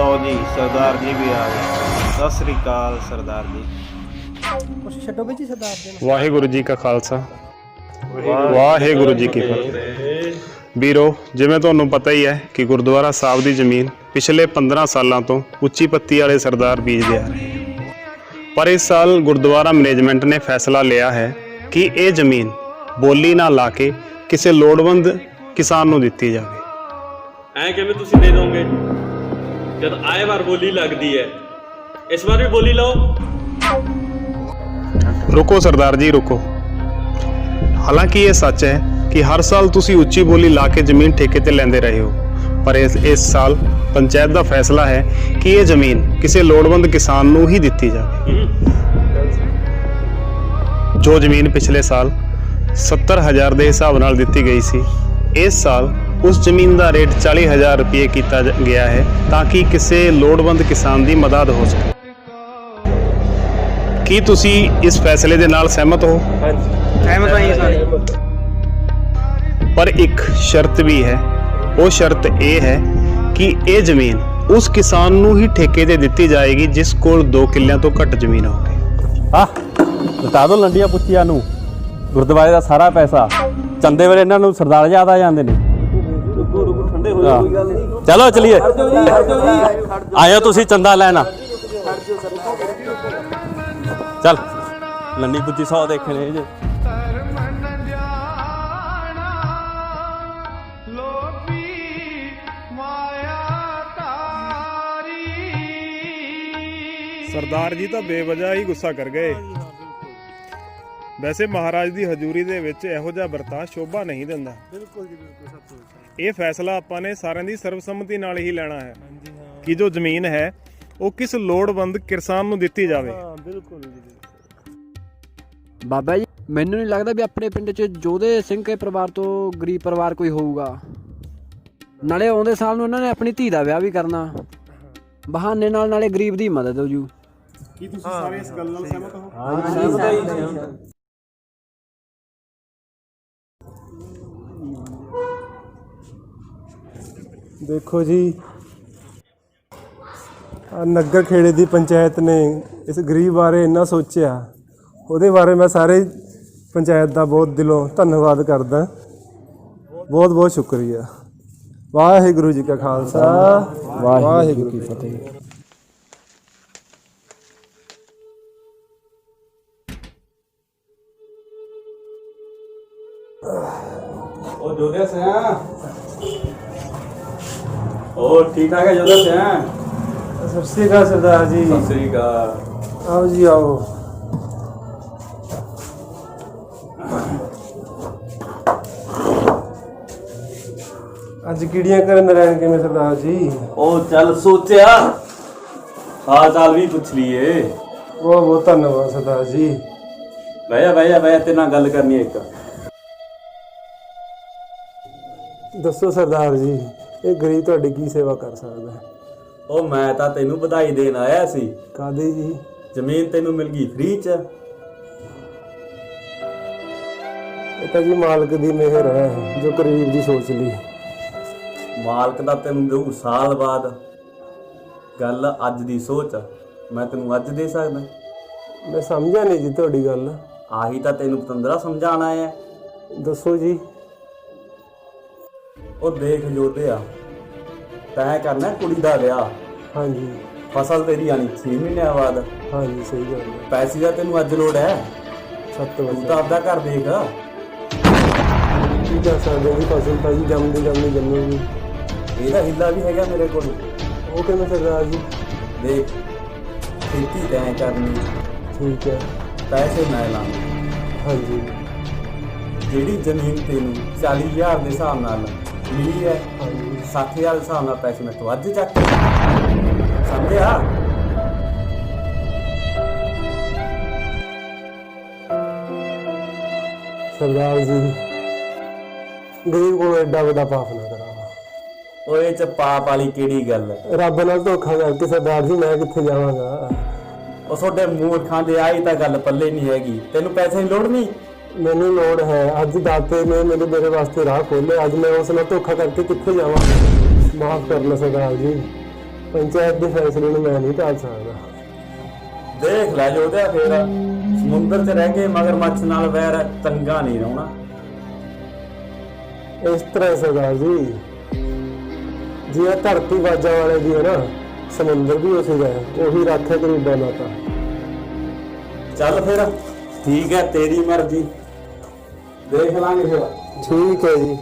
ਲਓ ਜੀ ਸਰਦਾਰ ਜੀ ਵੀ ਆ ਗਏ। ਸਤਿ ਸ੍ਰੀ ਅਕਾਲ ਸਰਦਾਰ ਜੀ। ਕੁਛ ਛੱਡੋ ਵਿੱਚ ਸਰਦਾਰ ਜੀ। ਵਾਹਿਗੁਰੂ ਜੀ ਕਾ ਖਾਲਸਾ ਵਾਹਿਗੁਰੂ ਜੀ ਕੀ ਫਤਿਹ। ਵੀਰੋ, ਜਿਵੇਂ ਤੁਹਾਨੂੰ ਪਤਾ ਹੀ ਹੈ ਕਿ ਗੁਰਦੁਆਰਾ ਸਾਹਿਬ ਦੀ ਜ਼ਮੀਨ ਪਿਛਲੇ 15 ਸਾਲਾਂ ਤੋਂ ਉੱਚੀ ਪੱਤੀ ਵਾਲੇ ਸਰਦਾਰ ਬੀਜਦੇ ਆ ਰਹੇ ਹਨ। ਪਰ ਇਸ ਸਾਲ ਗੁਰਦੁਆਰਾ ਮੈਨੇਜਮੈਂਟ ਨੇ ਫੈਸਲਾ ਲਿਆ ਹੈ ਕਿ ਇਹ ਜ਼ਮੀਨ ਬੋਲੀ ਨਾ ਲਾ ਕੇ ਕਿਸੇ ਲੋੜਵੰਦ ਕਿਸਾਨ ਨੂੰ ਦਿੱਤੀ ਜਾਵੇ। ਐ ਕਿਵੇਂ ਤੁਸੀਂ ਦੇ ਦੋਗੇ ਜਦ ਆਏ ਵਾਰ ਬੋਲੀ ਲੱਗਦੀ ਹੈ? ਇਸ ਵਾਰ ਵੀ ਬੋਲੀ ਲਾਓ। रुको सरदार जी रुको। हालांकि ये सच है कि हर साल तुसी उच्ची बोली ला के जमीन ठेके ते लेंदे रहे हो, पर इस साल पंचायत दा फैसला है कि ये जमीन किसी लोड़वंद किसान नूं ही दित्ती जावे। जो जमीन पिछले साल 70,000 के हिसाब नाल दित्ती गई सी, इस साल उस जमीन का रेट 40,000 रुपये किया गया है ताकि किसी लोड़वंद किसान की मदद हो सके। ਕੀ ਤੁਸੀਂ ਇਸ ਫੈਸਲੇ ਦੇ ਨਾਲ ਸਹਿਮਤ ਹੋ? ਹਾਂਜੀ ਸਹਿਮਤ ਹਾਂ ਜੀ ਸਾਰੇ। ਪਰ ਇੱਕ ਸ਼ਰਤ ਵੀ ਹੈ। ਉਹ ਸ਼ਰਤ ਇਹ ਹੈ ਕਿ ਇਹ ਜ਼ਮੀਨ ਉਸ ਕਿਸਾਨ ਨੂੰ ਹੀ ਠੇਕੇ ਤੇ ਦਿੱਤੀ ਜਾਏਗੀ ਜਿਸ ਕੋਲ 2 ਕਿੱਲਿਆਂ ਤੋਂ ਘੱਟ ਜ਼ਮੀਨ ਹੋਵੇ। ਬਤਾ ਦਿਓ ਲੰਡੀਆਂ ਪੁੱਚੀਆਂ ਨੂੰ ਗੁਰਦੁਆਰੇ ਦਾ ਸਾਰਾ ਪੈਸਾ ਚੰਦੇ ਵੇਲੇ ਇਹਨਾਂ ਨੂੰ ਸਰਦਾਰ ਯਾਦ ਆ ਜਾਂਦੇ ਨੇ। ਰੁਕੋ ਠੰਡੇ ਹੋ ਜਾਓ, ਕੋਈ ਗੱਲ ਨਹੀਂ। ਚਲੋ ਚਲੀਏ, ਆਇਓ ਤੁਸੀਂ ਚੰਦਾ ਲੈਣਾ। ਚੱਲ ਲੰਡੀ ਪੁੱਚੀ 100 ਦੇਖਣੇ ਜੇ। ਸਰਦਾਰ ਜੀ ਤਾਂ ਬੇਵਜ੍ਹਾ ਹੀ ਗੁੱਸਾ ਕਰ ਗਏ। ਵੈਸੇ ਮਹਾਰਾਜ ਦੀ ਹਜ਼ੂਰੀ ਦੇ ਵਿੱਚ ਇਹੋ ਜਿਹਾ ਵਰਤਾਅ ਸ਼ੋਭਾ ਨਹੀਂ ਦਿੰਦਾ। ਬਿਲਕੁਲ ਜੀ ਬਿਲਕੁਲ, ਸਭ ਤੋਂ ਇਹ ਫੈਸਲਾ ਆਪਾਂ ਨੇ ਸਾਰਿਆਂ ਦੀ ਸਰਬਸੰਮਤੀ ਨਾਲ ਹੀ ਲੈਣਾ ਹੈ ਕਿ ਜੋ ਜ਼ਮੀਨ ਹੈ ਉਹ ਕਿਸ ਲੋੜਵੰਦ ਕਿਸਾਨ ਨੂੰ ਦਿੱਤੀ ਜਾਵੇ। ਹਾਂ ਬਿਲਕੁਲ ਜੀ। ਬਾਬਾ ਜੀ, ਮੈਨੂੰ ਨਹੀਂ ਲੱਗਦਾ ਵੀ ਆਪਣੇ ਪਿੰਡ 'ਚ ਜੋਧੇ ਸਿੰਘ ਕੇ ਪਰਿਵਾਰ ਤੋਂ ਗਰੀਬ ਪਰਿਵਾਰ ਕੋਈ ਹੋਊਗਾ। ਨਾਲੇ ਆਉਂਦੇ ਸਾਲ ਨੂੰ ਇਹਨਾਂ ਨੇ ਆਪਣੀ ਧੀ ਦਾ ਵਿਆਹ ਵੀ ਕਰਨਾ, ਬਹਾਨੇ ਨਾਲ ਨਾਲੇ ਗਰੀਬ ਦੀ ਮਦਦ ਹੋ ਜੂ। ਕੀ ਤੁਸੀਂ ਸਾਰੇ ਇਸ ਗੱਲ ਨਾਲ ਸਹਿਮਤ ਹੋ? ਦੇਖੋ ਜੀ, ਨਗਰ ਖੇੜੇ ਦੀ ਪੰਚਾਇਤ ਨੇ ਇਸ ਗਰੀਬ ਬਾਰੇ ਇੰਨਾ ਸੋਚਿਆ, ਉਹਦੇ ਬਾਰੇ ਮੈਂ ਸਾਰੇ ਪੰਚਾਇਤ ਦਾ ਬਹੁਤ ਦਿਲੋਂ ਧੰਨਵਾਦ ਕਰਦਾ। ਬਹੁਤ ਬਹੁਤ ਸ਼ੁਕਰੀਆ। ਵਾਹਿਗੁਰੂ ਜੀ ਕਾ ਖਾਲਸਾ ਵਾਹਿਗੁਰੂ ਕੀ ਫਤਿਹ। ਉਹ ਜੋਧਿਆ ਸਿਆ, ਉਹ ਠੀਕ ਠਾਕ ਹੈ ਜੋਧਿਆ ਸਿਆ? ਸਤਿ ਸ਼੍ਰੀ ਅਕਾਲ ਸਰਦਾਰ ਜੀ। ਸਤਿ ਸ੍ਰੀ ਅਕਾਲ। ਆਓ ਜੀ ਆਓ। ਅੱਜ ਕਿਹੜੀਆਂ ਕਰਨ ਰਹਿਣ ਕਿਵੇਂ ਸਰਦਾਰ ਜੀ? ਉਹ ਚੱਲ ਸੋਚਿਆ ਹਾਲ ਚਾਲ ਵੀ ਪੁੱਛ ਲਈਏ। ਬਹੁਤ ਬਹੁਤ ਧੰਨਵਾਦ ਸਰਦਾਰ ਜੀ। ਬਹਿ ਜਾ ਤੇਰੇ ਨਾਲ ਗੱਲ ਕਰਨੀ ਹੈ ਇੱਕ। ਦੱਸੋ ਸਰਦਾਰ ਜੀ, ਇਹ ਗਰੀਬ ਤੁਹਾਡੀ ਕੀ ਸੇਵਾ ਕਰ ਸਕਦਾ ਹੈ? ਉਹ ਮੈਂ ਤਾਂ ਤੈਨੂੰ ਵਧਾਈ ਦੇਣ ਆਇਆ ਸੀ। ਕਾਦੀ ਜੀ? ਜ਼ਮੀਨ ਤੈਨੂੰ ਮਿਲ ਗਈ ਫ੍ਰੀ ਚ। ਇਹ ਤਾਂ ਜੀ ਮਾਲਕ ਦੀ ਮਿਹਰ ਹੈ ਜੋ ਗਰੀਬ ਦੀ ਸੋਚ ਲਈ। ਮਾਲਕ ਦਾ ਤੈਨੂੰ ਦੇਊ ਸਾਲ ਬਾਅਦ। ਗੱਲ ਅੱਜ ਦੀ ਸੋਚ, ਮੈਂ ਤੈਨੂੰ ਅੱਜ ਦੇ ਸਕਦਾ? ਮੈਂ ਸਮਝਿਆ ਨਹੀਂ ਜੀ ਤੁਹਾਡੀ ਗੱਲ। ਆਹੀ ਤਾਂ ਤੈਨੂੰ ਪਤੰਦਰਾ ਸਮਝਾਉਣਾ ਹੈ। ਦੱਸੋ ਜੀ। ਉਹ ਦੇਖ ਜੋਧਿਆ, ਤੈਂ ਕਰਨਾ ਕੁੜੀ ਦਾ ਵਿਆਹ। ਹਾਂਜੀ ਫਸਲ ਤੇਰੀ ਆਣੀ 6 ਮਹੀਨਿਆਂ ਬਾਅਦ। ਹਾਂਜੀ ਸਹੀ ਗੱਲ ਹੈ। ਪੈਸੇ ਦਾ ਤੈਨੂੰ ਅੱਜ ਲੋੜ ਹੈ। ਸੱਤ ਤੂੰ ਵਜੇ ਤਾਂ ਆਪਦਾ ਘਰ ਦੇਖ। ਕੀ ਕਰ ਸਕਦੇ ਜੀ? ਫਸਲ ਤਾਂ ਜੀ ਜੰਮੂਗੀ। ਇਹਦਾ ਹਿੱਲਾ ਵੀ ਹੈਗਾ ਮੇਰੇ ਕੋਲ। ਉਹ ਕਿਵੇਂ ਸਰਦਾਰ ਜੀ? ਦੇਖ, ਖੇਤੀ ਤੈਂ ਕਰਨੀ, ਠੀਕ ਹੈ। ਪੈਸੇ ਮੈਂ ਲਾਉਣੇ। ਹਾਂਜੀ ਜਿਹੜੀ ਜ਼ਮੀਨ ਤੈਨੂੰ 40,000 ਦੇ ਹਿਸਾਬ ਨਾਲ ਮਿਲੀ ਹੈ, ਹਾਂਜੀ 60,000 ਦੇ ਹਿਸਾਬ ਨਾਲ ਪੈਸੇ ਮੈਂ ਤੋਂ ਅੱਜ ਚੱਕ ਸਮਝਿਆ? ਸਰਦਾਰ ਜੀ, ਗਰੀਬ ਕੋਲ ਐਡਾ ਵੱਡਾ ਪਾਪ ਨਾ ਕਰਾਵਾ। ਉਹ ਇਹ ਚ ਪਾਪ ਵਾਲੀ ਕਿਹੜੀ ਗੱਲ ਹੈ? ਰੱਬ ਨਾਲ ਧੋਖਾ ਕਰਕੇ ਸਰਦਾਰ ਜੀ ਮੈਂ ਕਿੱਥੇ ਜਾਵਾਂਗਾ? ਉਹ ਤੁਹਾਡੇ ਮੂਰਖਾਂ ਦੇ ਆਈ ਤਾਂ ਗੱਲ ਪੱਲੇ ਨਹੀਂ ਹੈਗੀ। ਤੈਨੂੰ ਪੈਸੇ ਦੀ ਲੋੜ ਨਹੀਂ। ਮੈਨੂੰ ਲੋੜ ਹੈ। ਅੱਜ ਦਾਤੇ ਨੇ ਮੇਰੇ ਵਾਸਤੇ ਰਾਹ ਖੋਲ੍ਹੇ। ਅੱਜ ਮੈਂ ਉਸ ਨਾਲ ਧੋਖਾ ਕਰਕੇ ਕਿੱਥੇ ਜਾਵਾਂ? ਮਾਫ ਕਰਨਾ ਸਰਦਾਰ ਜੀ। ਪੰਚਾਇਤ ਦੇ ਫੈਸਲੇ ਨੂੰ ਮੈਂ ਨਹੀਂ ਟਾਲ ਸਕਦਾ। ਦੇਖ ਲੈ ਜੋ ਉਹਦਾ ਫੇਰ ਸਮੁੰਦਰ 'ਚ ਰਹਿ ਕੇ ਮਗਰਮੱਛ ਨਾਲ ਵੈਰ ਚੰਗਾ ਨਹੀਂ ਰਹਿਣਾ। ਇਸ ਤਰ੍ਹਾਂ ਸਰਦਾਰ ਜੀ, ਜੇ ਇਹ ਧਰਤੀ ਬਾਜਾਂ ਵਾਲੇ ਦੀ ਹੈ ਨਾ, ਸਮੁੰਦਰ ਵੀ ਉਸੇ ਦਾ ਹੈ, ਉਹੀ ਰੱਖਿਆ ਗਰੀਬਾਂ ਦਾ ਤਾਂ। ਚੱਲ ਫਿਰ ਠੀਕ ਹੈ, ਤੇਰੀ ਮਰਜ਼ੀ, ਦੇਖ ਲਾਂਗੇ ਫਿਰ। ਠੀਕ ਹੈ ਜੀ।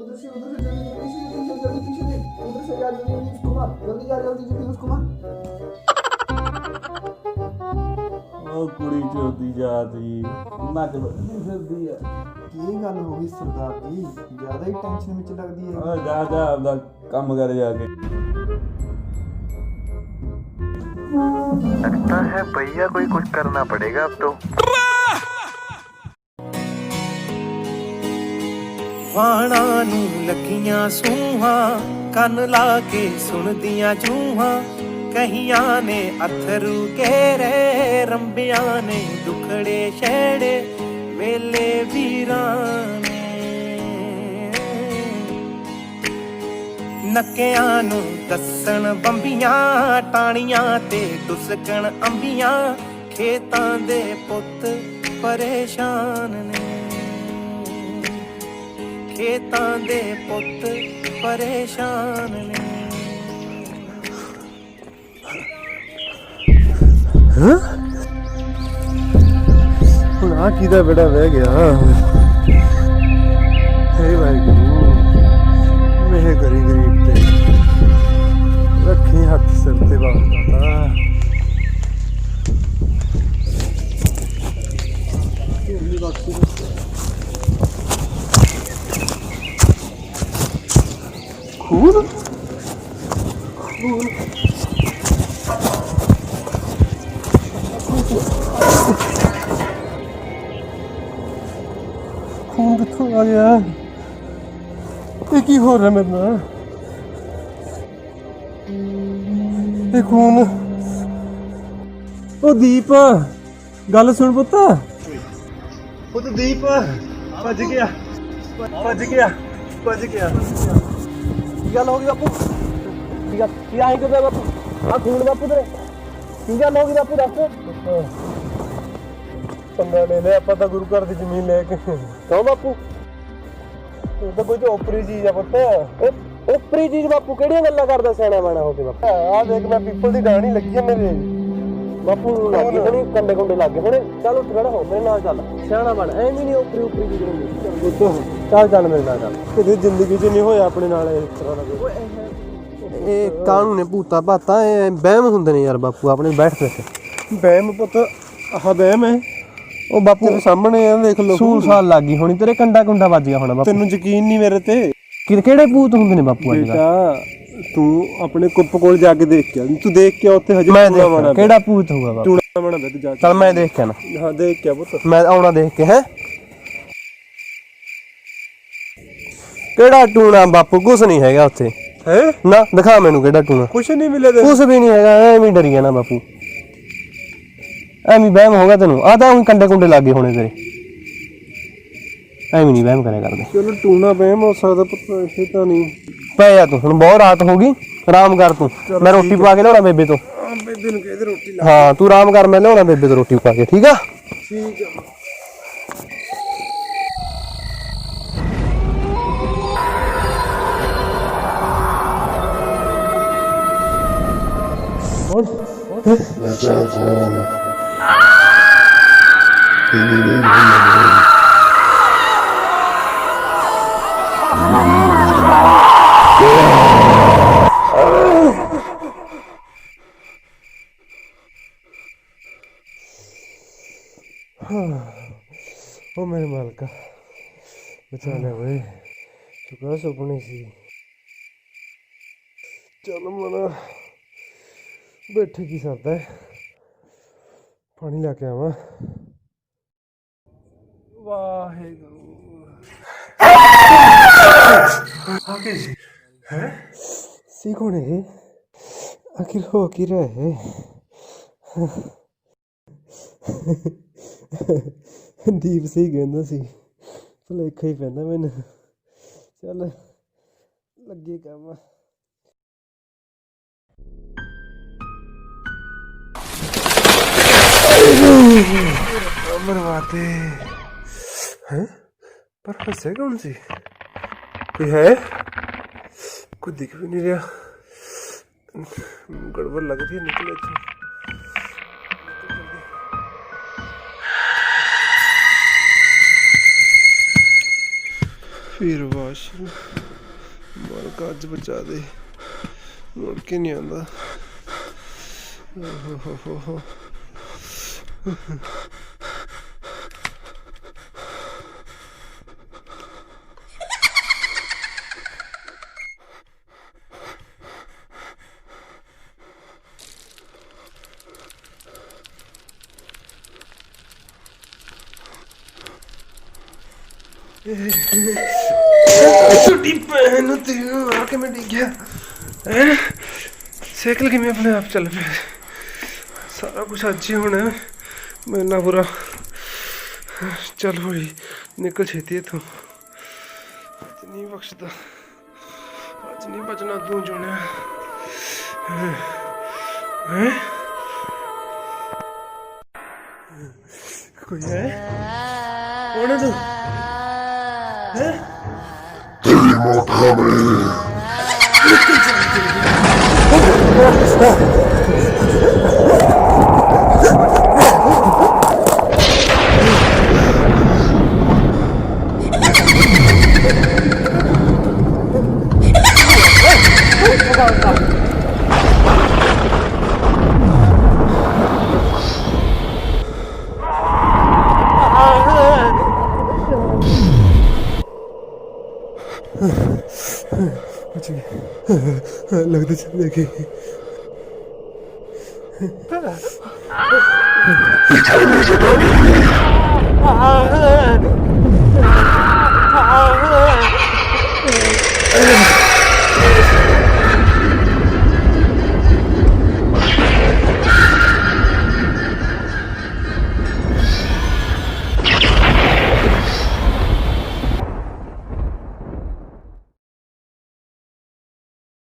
उधर से जल्दी पीछे देख, उधर से यार जल्दी नीतीश कुमार, जल्दी यार जल्दी नीतीश कुमार। ਉਹ ਕੁੜੀ ਚੋਦੀ ਜਾਤੀ ਨੱਕ ਵੱਢਦੀ ਫਿਰਦੀ ਆ। ਕੀ ਗੱਲ ਹੋ ਗਈ ਸਰਦਾਰ ਜੀ, ਜ਼ਿਆਦਾ ਹੀ ਟੈਨਸ਼ਨ ਵਿੱਚ ਲੱਗਦੀ ਹੈ। ਓ ਜਾ ਜਾ ਆਪਦਾ ਕੰਮ ਕਰ ਜਾ ਕੇ। लगता है भैया कोई कुछ करना पड़ेगा अब तो। ਵਾਣਾ ਨੂੰ ਲੱਗੀਆਂ ਸੂਹਾਂ, ਕੰਨ ਲਾ ਕੇ ਸੁਣਦੀਆਂ ਜੂਹਾਂ, ਕਹੀਆਂ ਨੇ ਅਥਰੂ ਘੇਰੇ, ਰੰਬਿਆਂ ਨੇ ਦੁਖੜੇ ਛੇੜੇ, ਵੇਲੇ ਵੀਰਾਂ ਨੇ ਨੱਕਿਆਂ ਨੂੰ ਦੱਸਣ ਬੰਬੀਆਂ, ਟਾਣੀਆਂ ਤੇ ਟੁਸਕਣ ਅੰਬੀਆਂ, ਖੇਤਾਂ ਦੇ ਪੁੱਤ ਪਰੇਸ਼ਾਨ ਨੇ, ਖੇਤਾਂ ਦੇ ਪੁੱਤ ਪਰੇਸ਼ਾਨ ਨੇ। ਹੁਣ ਆ ਕਿਹਦਾ ਬੇੜਾ ਵਹਿ ਗਿਆ। ਹੇ ਵਾਹਿਗੁਰੂ, ਮਿਹਰ ਕਰੀ ਗਰੀਬ ਤੇ, ਰੱਖੀ ਹੱਥ ਸਿਰ ਤੇ ਬਾਬਾ। ਖੂਨ ਖੂਨ ਕਿੱਥੋਂ ਆ ਗਿਆ? ਇਹ ਕੀ ਹੋ ਰਿਹਾ ਮੇਰੇ ਨਾਲ? ਇਹ ਖੂਨ। ਉਹ ਦੀਪ, ਗੱਲ ਸੁਣ ਪੁੱਤ। ਪੁੱਤ ਦੀਪ ਭੱਜ ਗਿਆ, ਭੱਜ ਗਿਆ, ਭੱਜ ਗਿਆ। ਕੀ ਗੱਲ ਹੋ ਗਈ ਬਾਪੂ? ਕੀ ਆਏ ਕਿਵੇਂ ਬਾਪੂ? ਆ ਖੂਨ ਬਾਪੂ ਤੇਰੇ, ਕੀ ਗੱਲ ਹੋ ਗਈ ਬਾਪੂ ਦੱਸ। ਪੰਗਾ ਲੈ ਲਿਆ ਆਪਾਂ ਤਾਂ ਗੁਰੂ ਘਰ ਦੀ ਜ਼ਮੀਨ ਲੈ ਕੇ। ਕਿਉਂ ਬਾਪੂ? ਇਹ ਤਾਂ ਕੋਈ ਓਪਰੀ ਚੀਜ਼ ਆ ਪੁੱਤ। ਉਪਰੀ ਚੀਜ਼ ਬਾਪੂ ਕਿਹੜੀਆਂ ਗੱਲਾਂ ਕਰਦਾ ਸਿਆਣਾ ਮਾਣਾ ਹੋ ਕੇ ਬਾਪੂ? ਆਹ ਦੇਖ, ਮੈਂ ਪੀਪਲ ਦੀ ਡਾਣੀ ਲੱਗੀ ਆ ਮੇਰੇ। ਬਾਪੂ ਨੂੰ ਲੱਗ ਗਏ ਹੋਣੀ, ਕੰਡੇ ਕੁੰਡੇ ਲੱਗ ਗਏ ਹੋਣੇ। ਚੱਲ ਉੱਠ ਖੜਾ ਹੋ, ਮੇਰੇ ਨਾਲ ਚੱਲ, ਸਿਆਣਾ ਬਣ। ਐਵੇਂ ਨਹੀਂ ਉਪਰੀ ਚੀਜ਼ ਹੁੰਦੀ। ਚੱਲ ਚੱਲ ਮੇਰੇ ਨਾਲ ਚੱਲ। ਕਦੇ ਜ਼ਿੰਦਗੀ 'ਚ ਨਹੀਂ ਹੋਇਆ ਆਪਣੇ ਨਾਲ ਇਸ ਤਰ੍ਹਾਂ ਦਾ ਕੋਈ। ਇਹ ਕਾਨੂੰਨ ਨੇ ਭੂਤਾ ਭਾਤਾ, ਇਹ ਵਹਿਮ ਹੁੰਦੇ ਨੇ ਯਾਰ ਬਾਪੂ। ਆਪਣੇ ਬੈਠ ਤੇ ਵਹਿਮ ਪੁੱਤ, ਆਹ ਵਹਿਮ ਹੈ। ਉਹ ਬਾਪੂ ਤੇਰੇ ਸਾਹਮਣੇ ਆ, ਦੇਖ ਲੋ। ਸੂਲ ਸਾਲ ਲੱਗ ਗਈ ਹੋਣੀ, ਤੇਰੇ ਕੰਡਾ ਕੁੰਡਾ ਵੱਜ ਗਿਆ ਹੋਣਾ ਬਾਪੂ। ਤੈਨੂੰ ਯਕੀਨ ਨਹੀਂ ਮੇਰੇ ਤੇ? ਕਿਹੜੇ ਭੂਤ ਹੁੰਦੇ ਨੇ ਬਾਪੂ ਅੱਜ ਕੱਲ੍ਹ? ਬੇਟਾ ਤੂੰ ਆਪਣੇ ਕੁੱਪ ਕੋਲ ਜਾ ਕੇ ਦੇਖ ਕੇ ਆ। ਤੂੰ ਦੇਖ ਕੇ ਉੱਥੇ ਹਜੇ ਮੈਂ ਦੇਖ ਕਿਹੜਾ ਭੂਤ ਹੋਊਗਾ ਬਾਪੂ? ਟੂਣਾ ਬਣਾ ਬੈਠ ਜਾ ਕੇ। ਚੱਲ ਮੈਂ ਦੇਖ ਕੇ ਨਾ। ਹਾਂ ਦੇਖ ਕੇ ਆ ਪੁੱਤ। ਮੈਂ ਆਉਣਾ ਦੇਖ ਕੇ। ਹੈ ਕਿਹੜਾ ਟੂਣਾ ਬਾਪੂ? ਕੁਛ ਨਹੀਂ ਹੈਗਾ ਉੱਥੇ। ਹੈ ਨਾ ਦਿਖਾ ਮੈਨੂੰ ਕਿਹੜਾ ਟੂਣਾ। ਕੁਛ ਨਹੀਂ ਮਿਲਿਆ ਤੇ। ਕੁਛ ਵੀ ਨਹੀਂ ਹੈਗਾ, ਐਵੇਂ ਡਰੀ ਗਿਆ ਨਾ ਬਾਪੂ। ਐਵੇਂ ਵਹਿਮ ਹੋ ਗਿਆ ਤੈਨੂੰ। ਆ ਤਾਂ ਹੁਣ ਕੰਡੇ ਕੁੰਡੇ ਲੱਗ ਗਏ ਹੋਣੇ ਤੇਰੇ। ਐਵੇਂ ਨਹੀਂ ਵਹਿਮ ਕਰਿਆ ਕਰਦੇ। ਚਲੋ ਟੂਣਾ ਵਹਿਮ ਹੋ ਸਕਦਾ ਪੁੱਤ, ਇਹ ਤਾਂ ਨਹੀਂ। ਪੈ ਜਾ ਤੂੰ, ਹੁਣ ਬਹੁਤ ਰਾਤ ਹੋ ਗਈ, ਆਰਾਮ ਕਰ ਤੂੰ। ਮੈਂ ਰੋਟੀ ਪਾ ਕੇ ਲਿਆਉਣਾ ਬੇਬੇ ਤੋਂ। ਬੇਬੇ ਨੂੰ ਕਹਿੰਦੇ ਰੋਟੀ ਲਾ। ਹਾਂ ਤੂੰ ਆਰਾਮ ਕਰ, ਮੈਂ ਲਿਆਉਣਾ ਬੇਬੇ ਤੋਂ ਰੋਟੀ ਪਾ ਕੇ, ਠੀਕ ਆ? ਠੀਕ ਆ। ਉਹ ਮੇਰੇ ਮਾਲਕਾ, ਬਚਾ ਲੈ ਓਏ। ਸ਼ੁਕਰ ਸੁਪਨੇ ਸੀ। ਚੱਲ ਮਨਾ ਬੈਠੇ ਕੀ ਸਰਦਾ ਹੈ, ਪਾਣੀ ਲੈ ਕੇ ਆਵਾਂ। ਵਾਹਿਗੁਰੂ। आगे जी है सी कौन है आखिर हो की रहा है ਦੀਪ ਸਹੀ ਕਹਿੰਦਾ ਸੀ ਭੁਲੇਖਾ ਹੀ ਪੈਂਦਾ ਮੈਨੂੰ ਚੱਲ ਲੱਗੇ ਕੰਮ मरवाते हैं पर फंसे कौन सी कोई है कोई दिख भी नहीं रहा गड़बड़ लग रही है निकले फिर वाश मार का अज बचा दे मुड़ के नहीं आंदा हो छोटी बहन आके मैं डिग गया साइकिल की मैं अपने आप चल पे सारा कुछ आज ही होना है मैं ना बुरा चल होई निकल छेती है तू आज नहीं बख्शता आज नहीं बचना तू जोने कोई है कौन है तू लगता चल देखे